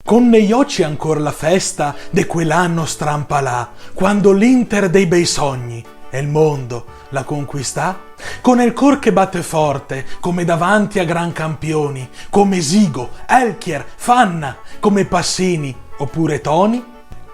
Con negli occhi ancora la festa de quell'anno strampalà, quando l'Inter dei bei sogni e il mondo la conquistà, con il cor che batte forte, come davanti a gran campioni, come Zigo, Elchier, Fanna, come Passini oppure Toni,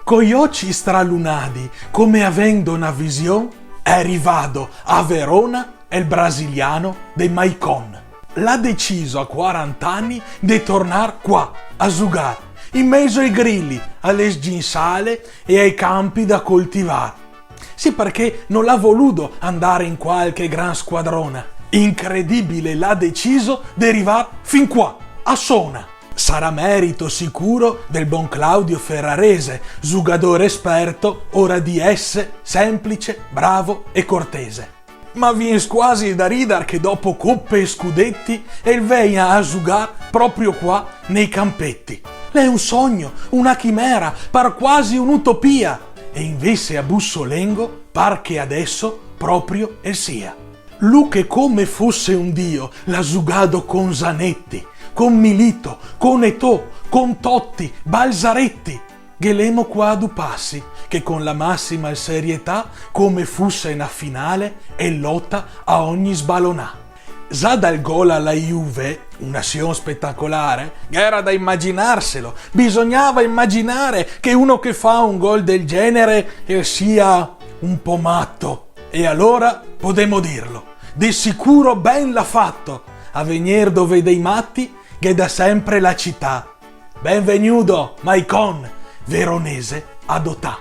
con gli occhi stralunati, come avendo una visione, è arrivato a Verona il brasiliano dei Maicon. L'ha deciso a 40 anni di tornare qua, a giocare, in mezzo ai grilli, alle sginsale e ai campi da coltivare. Sì, perché non l'ha voluto andare in qualche gran squadrona. Incredibile, l'ha deciso di arrivare fin qua, a Sona. Sarà merito sicuro del buon Claudio Ferrarese, giocatore esperto, ora di essere semplice, bravo e cortese. Ma viene quasi da ridere che dopo coppe e scudetti il venga a giocare proprio qua nei campetti. È un sogno, una chimera, par quasi un'utopia. E invece a Bussolengo par che adesso proprio e sia. Lui che come fosse un dio l'ha giugato con Zanetti, con Milito, con Eto'o, con Totti, Balzaretti. Ghelemo qua a due passi, che con la massima serietà come fosse una finale e lotta a ogni sbalonà. Già dal gol alla Juve, un'azione spettacolare, era da immaginarselo. Bisognava immaginare che uno che fa un gol del genere sia un po' matto. E allora potremmo dirlo, di sicuro ben l'ha fatto, a venire dove dei matti che da sempre la città. Benvenuto, Maicon, veronese adotà.